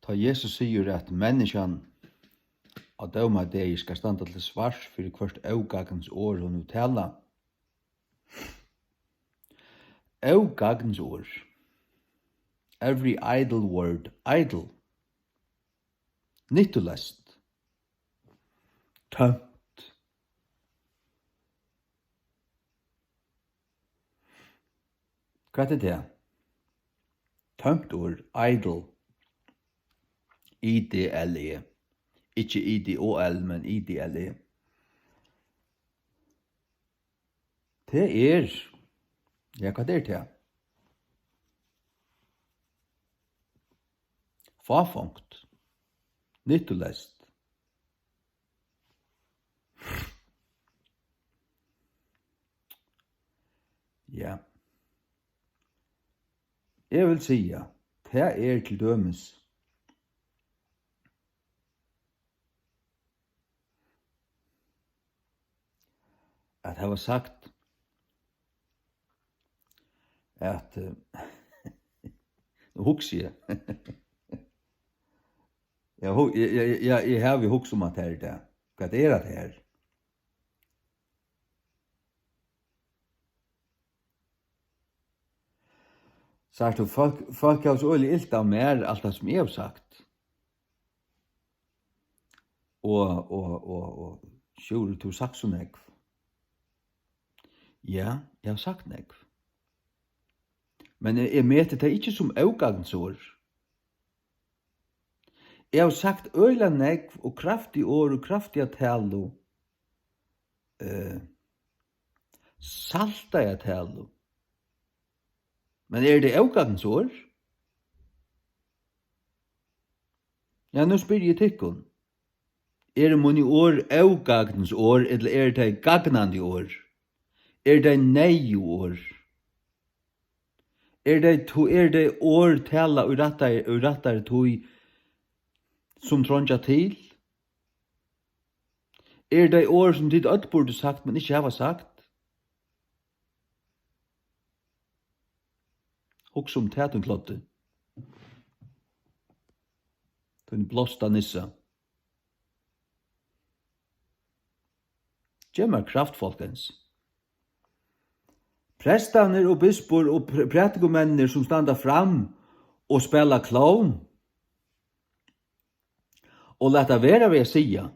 Ta Jesus sier at menneskjan av døma deg skal standa til svars fyrir hvert augagens år hun uttala. Augagens år. Every idle word, idle. Nyttulest. Tømt. Hva er det? Tømt ord, idle. I-D-L-E. Ikke I-D-O-L, men I-D-L-E. Det ja, hva er det? Fafongt. Nyttulest. Ja. Jeg vil si, det til dømes at jeg har sagt at hugsi jeg har vi hugsa om at det det. Hva det det her? Sagt du, folk har så øyelig ilt av mer alt det som jeg har sagt. Og sjur, du har sagt så nekv. Ja, jeg har sagt nekv. Men jeg meter det ikke som augangsår. Jeg har sagt øyla nekv og kraftig år og kraftig talo. Salta jeg talo. Men det augangsår? Ja, nå spyr jeg tikkun. Det mun i år augangsår, eller det gagnandi år? Det nei år? Det år tala og rattar tog som tronja til? Det år som tid öll burde sagt, men ikke hava sagt? Og som tætun klotte. Den blåsta nissa. Gjemmer kraft, folkens. Prestaner og bispor og prætikomennir som standa fram og spela clown og leta vera ved sia.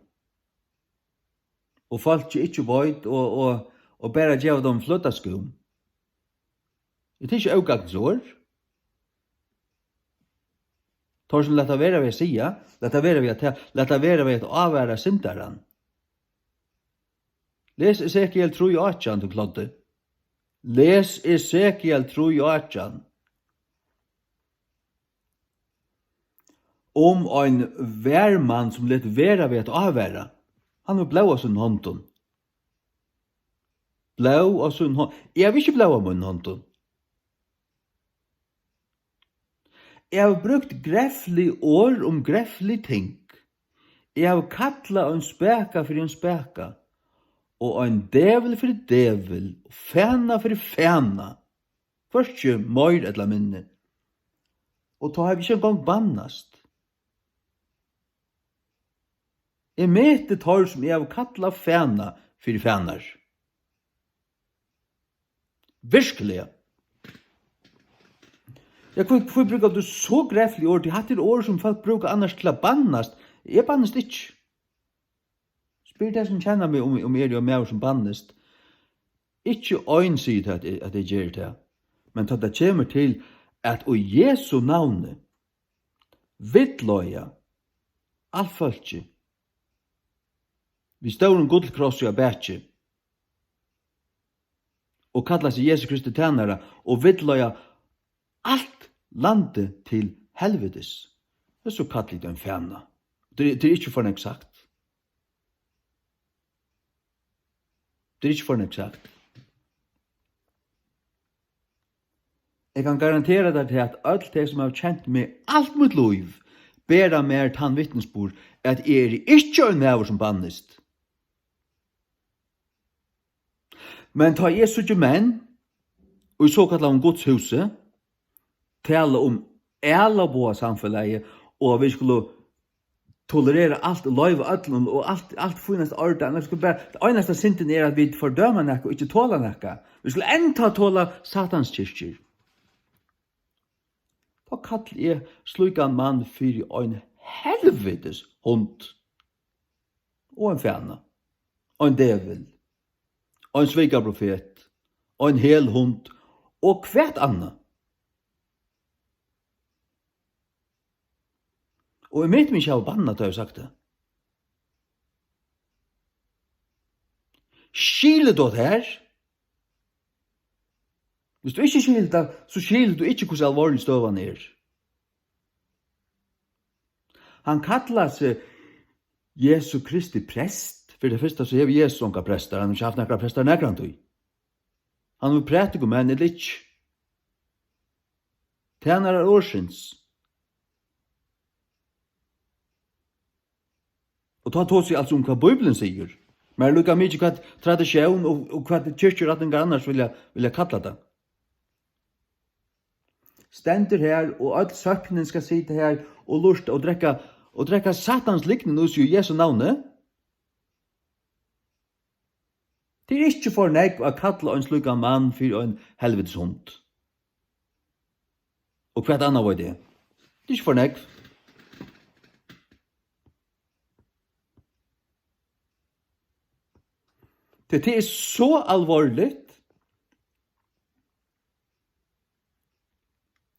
Og folk ikke void og bæra djeva dem fløttaskum. Det ikke augangsår. Torsen leta vera ved sia, leta vera ved at avværa syndaran. Les Esekiel 3:18 til klodde. Les Esekiel 3:18. Om ein værmann som let vera ved at avværa. Han vil blåa sin hånden. Blåa sin hånden. Jeg vil ikke blåa min hånden. Jeg har brukt grefflig år om grefflig ting. Jeg har kattla en speka for en speka. Og en devel for devel. Og fæna for fæna. Først ikke møyr etla minne. Og ta har vi ikke engang bannast. Jeg møter tar som jeg har kattla fæna for fænar. Virkelig. Hvorfor bruker du så greffelig ord? Det hatt ord som folk bruker annars til å bannast. Jeg bannast ikke. Spyr det som kjenner meg om og meg som bannast. Ikke øynsid at jeg gjør det. Men det kommer til at å Jesu navne vittløya alt folket vi står en gullkross og bætje og kallar seg Jesu Kristi tjenere og vittløya alt landet til helvetes. Det så kallet en fæna. Det ikke for nek sagt. Det ikke for nek sagt. Jeg kan garantere deg til at alt det som har kjent meg alt mitt liv bæra mer tann vittnesbord at jeg ikke en næver som bannest. Men ta Jesu ikke menn og i såkallet om Guds huset tala om alla boa samfellet og vi skulle tolerera allt og løyva öllum og allt finast ordan. Det skulle bare, det eneste synden at vi fordømer nekka og ikke tåla nekka. Vi skulle enda tåla satans kyrkjer. Da kallar jeg slukan mann fyrir ein helvetes hund. Og en fjana. Og en devil. Og en svikaprofet. Og en hel hund. Og hvert anna. Og jeg vet meg ikke av banna til å ha sagt det. Skiler du det her? Hvis du ikke skiler det, så skiler du ikke hvordan alvorlig støvan er. Han kallar seg Jesu Kristi prest. For det første så har Jesus unga prester. Han har ikke haft nekra prester nekrant i. Han vil prætika menn eller ikke. Tænare årsins. Og ta tås i altså hva Bibelen sier. Men lukka mykje hva tradisjon og hva kyrkjeratningar annars vil jeg kalla det. Stendur her, og all søknen skal sitte her og lurte og drekka satans likning hos jo Jesu navne. Det er ikke for nek å kalla en slukka mann for en helvetes hund. Og hva annet var det? Det er ikke for nek. Det er så alvorligt.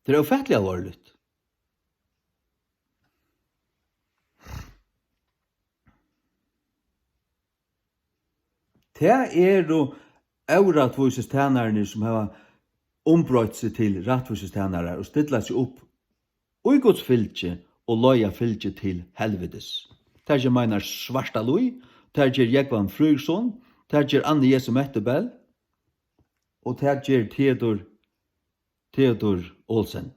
Det er ufattelig alvorligt. Det er jo øvratvisestænerne som har ombrøtt seg til rattvisestænere og stillet seg opp og i Guds fylke og løya fylke til helvetes. Det er ikke mener svarta løy, det er ikke Jekvann Frygsson, det er ikke Anne Jesu Mettebell, og det er ikke Theodor Olsen.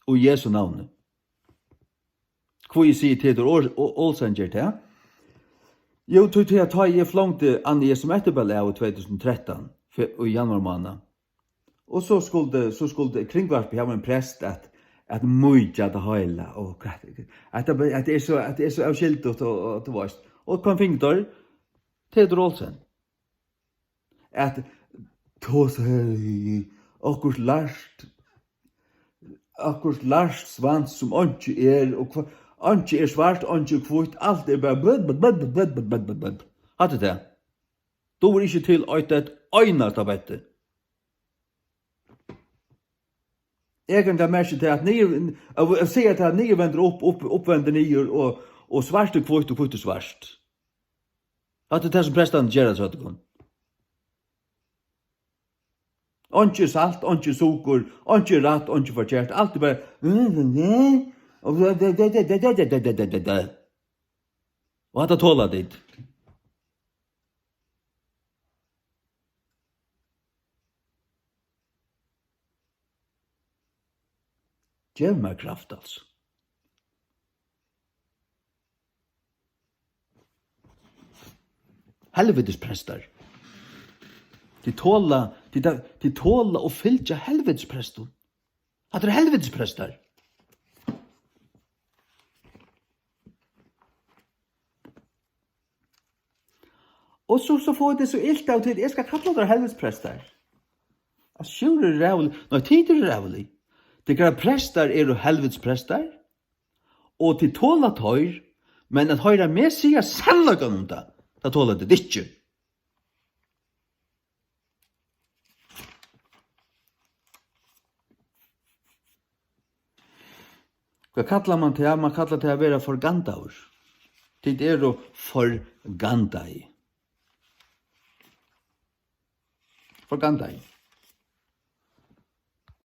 Og Jesu navnet. Hvor jeg sier Theodor Olsen gjør det? Jo, tog til at jeg flångte Anne Jesu Mettebell av 2013, i januar måned. Og så skulle kringvarp ha en prest at mykje det hele, og at det er så avskilt og det var. Og kom Fingdor, Theodor Olsen. At tås her, akkurat lart svans som ikke er, og ikke er svart, ikke kvitt, alt er bare blød. Hadde det? Du var ikke til et øynast av dette. Egentlig merker til at jeg sier at nye vender oppvender nye, og svart er kvitt, og kvitt er svart. Hadde det som prestene gjør det så at det kom. Ikke salt, ikke sukker, ikke ratt, ikke forkjert. Alt er bare... Og hadde tålet dit. Gjev meg kraft, altså. Helvetes prester. De tåla og fylgja helvetes prestor. At det er helvetes prester. Og så får det så ilt av til, jeg skal kalla det helvetes prester. Jeg skjur er rævlig, når tid er rævlig. Det kan prester er helvetes prester, og til tåla tøyr, men at høyra med sier sallagan om det, da tåla det ikke. Hva kallar man til? Man kallar til å være forgandaur. Det er å forgandai. Forgandai.